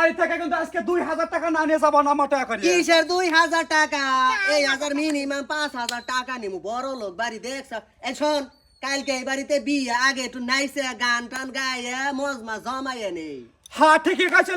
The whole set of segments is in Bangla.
বাড়ি থেকে কিন্তু আজকে 2000 টাকা না নিয়ে যাবো না মোটা করে। কিসের 2000 টাকা? এই হাজার মিনিমাম 5000 টাকা নিমু। বড় লোক বাড়ি দেখছ। এই শোন, কালকে এই বাড়িতে বিয়ে, আগে একটু নাইসে গান টান গায়ে মজমা জমাইয়ে নেই। হ্যাঁ ঠিকই কইছ,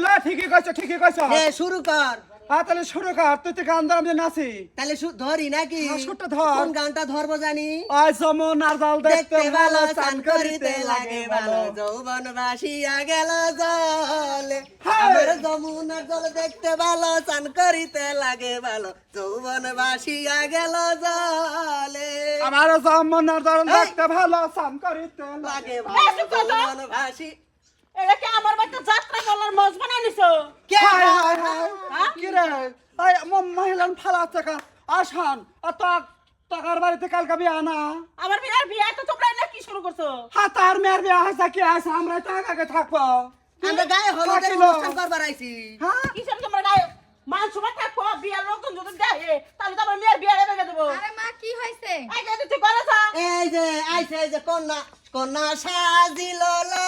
ঠিকই কইছ। শুরু কর। হ্যাঁ তাহলে শুরু কর, তুই তো গান ধর, আমি নাচি। তাহলে ধরি নাকি? সুরটা ধর। কোন গানটা ধরবো জানি? আজ যমুনার জল দেখতে ভালো, চান করিতে লাগে ভালো, যৌবন ভাসিয়া গেল জলে। হ্যাঁ। আমার যমুনার জল দেখতে ভালো, চান করিতে লাগে ভালো, যৌবন ভাসিয়া গেল জলে। আমার যমুনার জল দেখতে ভালো, চান করিতে লাগে ভালো, যৌবন ভাসি। এটা কি আমার বাড়িতে যাত্রা করার মজ বানাই নিছো? কে? হাই হাই হাই কি রে? আই মহিলান ফালা টাকা আসান টাকার বাড়িতে কালকে বিয়া না। আমার বিয়ার বিয়া তো তোমরা না কি শুরু করছো? হ্যাঁ তার মেয়ের বিয়া হয়েছে, কি আছে আমরা টাকাকে থাকবো। আমরা গায়ে হলুদের থাকিলো। অনুষ্ঠান করবার আইছি। হ্যাঁ কিসের তোমরা গায়ে মান সময় থাকো বিয়ার লোকজন যদি দেয় তাহলে তো আমার মেয়ের বিয়া রেখে দেবো। আরে মা কি হইছে? এই যে তুই করেছ এই যে আইছে, এই যে কন্যা কন্যা সাজিল লো,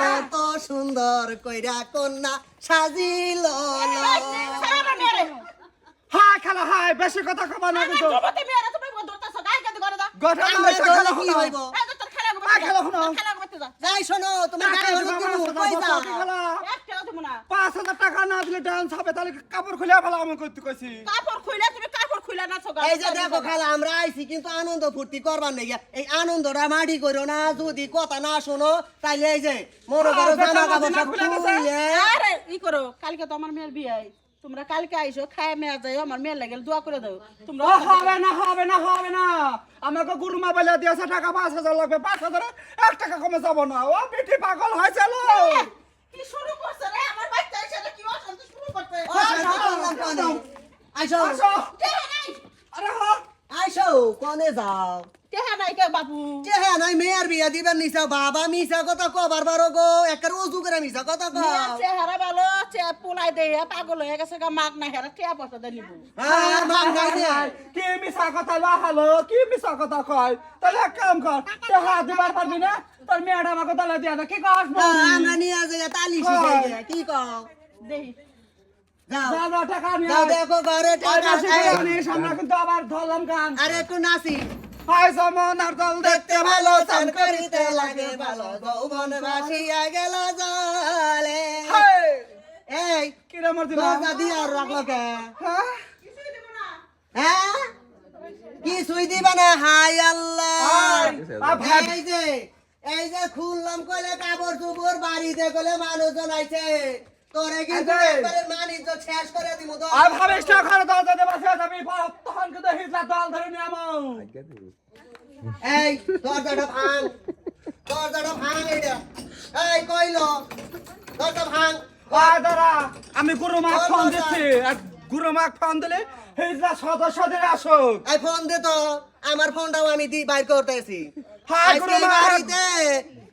কত সুন্দর কইরা কন্যা সাজিল লো। আমার মেয়েরে হাই খালা হাই, বেশি কথা কবা না কিন্তু। তোমাতে মেয়েরে তুমি ধরতেছো গায়ে কেন করে দাও? গঠন আমরা হইছে, দলে খালা কি হলো। হইব? এই যে তোর খেলা আয় খেলা হলো। খেলা করতে যা। যাই শোনো, তোমার গায়ে হলুদ দিমু, কই যাও? খালা একটাও দেবো না। 5000 টাকা না দিলে ডান্স হবে, তাহলে কাপড় খুলে ফেলা আমি করতে কইছি। কাপড় খুইলা তুমি কাপড় খুইলা নাচো গা। এই যে দেখো খালা, আমরা আইছি কিন্তু আনন্দ ফুর্তি করবার নেই। এই আনন্দটা মাটি করো না, যদি কথা না শোনো তাইলে এই যে মনে করো জামা কাপড় সব খুলে। আরে ই করো, কালকে তো আমার মেয়ের বিয়ে। তোমরা কালকে আইসো, খায় মেয়ে যাই, আমার মেয়ের লাগে দোয়া করে দাও। তোমরা ও হবে না হবে না হবে না, আমাকে গুরুমা বলে দিয়েছে টাকা 5000 লাগবে, 5000 1 টাকা কমে যাব না। ও বেটি পাগল হয়েছে লো। কি শুরু করছে রে আমার বাচ্চা এসে কি অশান্তি শুরু করতে? আইসো আসো। টেহা নাই, আরে হ্যাঁ আইসো, কোনে যাও? টেহা নাই কে বাবু? চেহে নাই মেয়ের বিয়া দিবেন নিছা, বাবা মিছা কথা কবার বারো গো, একটা রোজু করে মিছা কথা কও। মেয়ের চেহারা ভালো, পুলাই দেয়া পাগল হয়ে গেছে গা, মাগ না হেরা টিয়া পয়সা দিয়ে নিবো। হ্যাঁ, মান গাই দে। কি মিছা কথা লাহালো, কি মিছা কথা কয়। তাহলে এক কাম কর, টাকা দিবার পারবি না, তোর মেয়েটা আমাকে তালা দিয়া দে। কি কস আমরা নিয়ে যাই তালি শিখাই দে, কি কও? দেহি যাও যা যা টাকা নিয়ে যাও, আয়। দেখো ঘরে আর টাকা। বেশি করে নিস, আমরা কিন্তু আবার ধরলাম গান। আরে একটু নাচি। হাই যমুনার জল দেখতে ভালো, চান করিতে লাগে ভালো, যৌবন ভাসিয়া গেল জলে। হাই এই কিরে মর দিলা। দরজা দিয়ে আর রাখলো কে? হ্যাঁ হ্যাঁ, কিছুই দিবা না? হাই আল্লাহ। আ ভাই এই যে খুললাম কইলে কাপড় চুপড়, বাড়িতে কইলে মানুষজন আইছে, তোরে কিন্তু এই যে। একবারে মানিজ্য শেষ করে দিমু। আর ভাবিস না ঘরে দরজা দিয়ে বসে যাবি, তখন কিন্তু হিজলা দল ধরে নিয়ে আমো। এই দরজাটা ভাঙ, দরজাটা ভাঙ। এইটা এই কইলো দরজা ভাঙ। আয় দাঁড়া, আমি গুরুমাক ফোন দিচ্ছি। আর গুরুমাক ফোন দিলে হিজলা সদস্যদের আসুক। এই ফোন দে তো, আমার ফোনটাও আমি বাইর করতেছি। হাই আজকে এই গুরুমা। বাড়িতে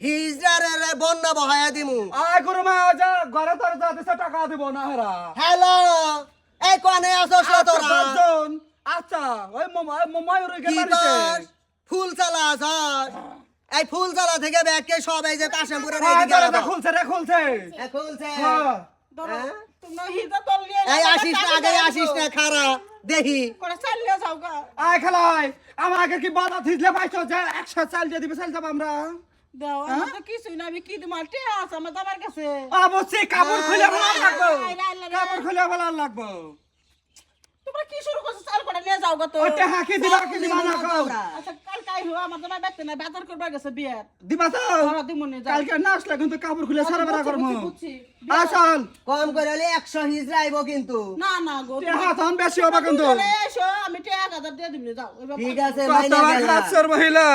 হিজড়ারে বন্যা বহায়া দিমু। আয় গুরুমা, যা ঘরে দরজা দিছে, টাকা দিব না হেরা। হ্যালো, এই কোনে আসছ তোরা? দশজন। আচ্ছা ওই ময়ূরের কি বাড়িতে। কর? ফুল চালা আছস? এই ফুল চালা থেকে ব্যাগকে সব এই যে কাশেমপুরের আয় এদিকে দরজা আনবা। খুলছে রে, খুলছে। খুলছে। হ্যাঁ। হ্যাঁ? তোমরা হিজা তল নিয়ে এই আসিস না, আগে আসিস না, খারা দেখি। করে চালিয়ে যাও গা। আয় খেলাই, আমার আগে কি বাধা থিজলে পাইছো যে 100 চাল দিয়ে দিবে, চাল যাবো আমরা। দাও আমার তো কিছুই না, আমি কি তোমার টিয়া আছে আমার দাবার কাছে। অবশ্যই কাপড় খুলে ফেলা লাগবো, আয়, আয়, আয়, কাপড় খুলে ফেলা লাগবো। তোমরা কি শুরু করছো? চাল করে নিয়ে যাও গা তো। ওটা হাঁকি দিবা কি দিবা না কও। আচ্ছা কাল কাই হো আমার তোমার ব্যক্তি না বাজার করবা গেছে বিয়ার। দিবা তো? হ্যাঁ দিমুনি যাও। কালকে না আসলে কিন্তু কাপড় খুলে সারা বেলা করবো। বুঝছি। আসল কম করে হলে 100 হিজড়া আইব কিন্তু। না না গো। হাত হন বেশি হবে কিন্তু। এসো আমি টিয়া 1000 দিয়ে দিমনি যাও। ঠিক আছে, কত মাইনা গেলা। লাখ মহিলা।